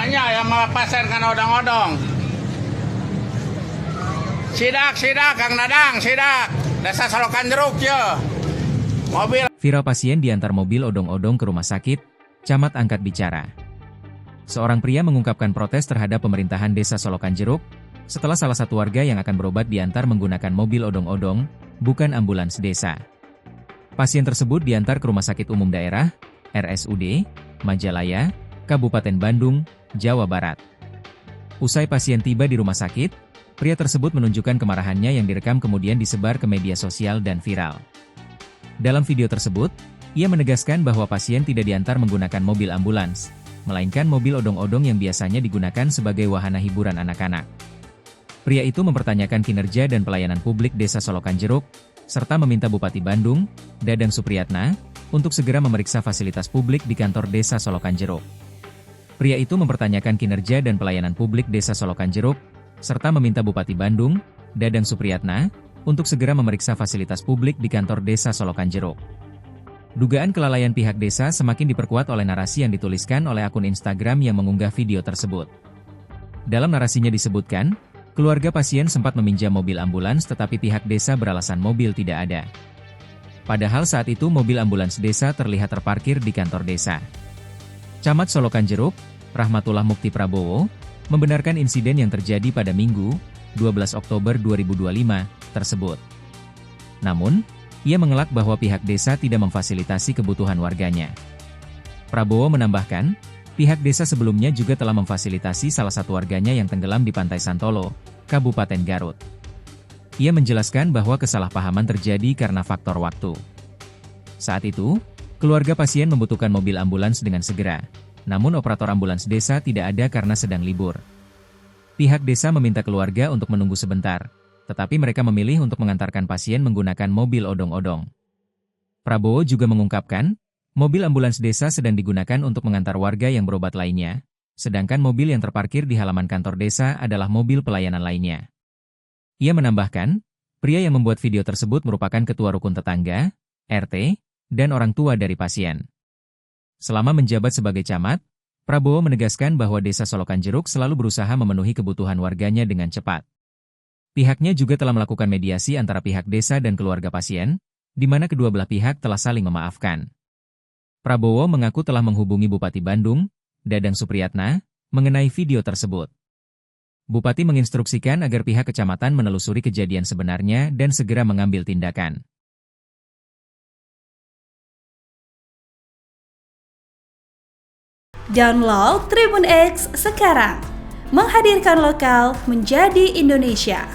banyak yang melepaskan odong-odong. Sidak Kang Dadang, sidak. Desa Solokan Jeruk ya. Mobil. Viral pasien diantar mobil odong-odong ke rumah sakit, camat angkat bicara. Seorang pria mengungkapkan protes terhadap pemerintahan Desa Solokan Jeruk, setelah salah satu warga yang akan berobat diantar menggunakan mobil odong-odong, bukan ambulans desa. Pasien tersebut diantar ke Rumah Sakit Umum Daerah, RSUD, Majalaya, Kabupaten Bandung, Jawa Barat. Usai pasien tiba di rumah sakit, pria tersebut menunjukkan kemarahannya yang direkam kemudian disebar ke media sosial dan viral. Dalam video tersebut, ia menegaskan bahwa pasien tidak diantar menggunakan mobil ambulans, melainkan mobil odong-odong yang biasanya digunakan sebagai wahana hiburan anak-anak. Pria itu mempertanyakan kinerja dan pelayanan publik Desa Solokan Jeruk, serta meminta Bupati Bandung, Dadang Supriyatna, untuk segera memeriksa fasilitas publik di kantor Desa Solokan Jeruk. Pria itu mempertanyakan kinerja dan pelayanan publik Desa Solokan Jeruk, serta meminta Bupati Bandung, Dadang Supriyatna, untuk segera memeriksa fasilitas publik di kantor Desa Solokan Jeruk. Dugaan kelalaian pihak desa semakin diperkuat oleh narasi yang dituliskan oleh akun Instagram yang mengunggah video tersebut. Dalam narasinya disebutkan, keluarga pasien sempat meminjam mobil ambulans tetapi pihak desa beralasan mobil tidak ada. Padahal saat itu mobil ambulans desa terlihat terparkir di kantor desa. Camat Solokan Jeruk, Rahmatullah Mukti Prabowo, membenarkan insiden yang terjadi pada Minggu, 12 Oktober 2025, tersebut. Namun, ia mengelak bahwa pihak desa tidak memfasilitasi kebutuhan warganya. Prabowo menambahkan, pihak desa sebelumnya juga telah memfasilitasi salah satu warganya yang tenggelam di Pantai Santolo, Kabupaten Garut. Ia menjelaskan bahwa kesalahpahaman terjadi karena faktor waktu. Saat itu, keluarga pasien membutuhkan mobil ambulans dengan segera, namun operator ambulans desa tidak ada karena sedang libur. Pihak desa meminta keluarga untuk menunggu sebentar, tetapi mereka memilih untuk mengantarkan pasien menggunakan mobil odong-odong. Prabowo juga mengungkapkan, mobil ambulans desa sedang digunakan untuk mengantar warga yang berobat lainnya, sedangkan mobil yang terparkir di halaman kantor desa adalah mobil pelayanan lainnya. Ia menambahkan, pria yang membuat video tersebut merupakan ketua rukun tetangga, RT, dan orang tua dari pasien. Selama menjabat sebagai camat, Prabowo menegaskan bahwa Desa Solokan Jeruk selalu berusaha memenuhi kebutuhan warganya dengan cepat. Pihaknya juga telah melakukan mediasi antara pihak desa dan keluarga pasien, di mana kedua belah pihak telah saling memaafkan. Prabowo mengaku telah menghubungi Bupati Bandung, Dadang Supriyatna, mengenai video tersebut. Bupati menginstruksikan agar pihak kecamatan menelusuri kejadian sebenarnya dan segera mengambil tindakan. Download Tribun X sekarang, menghadirkan lokal menjadi Indonesia.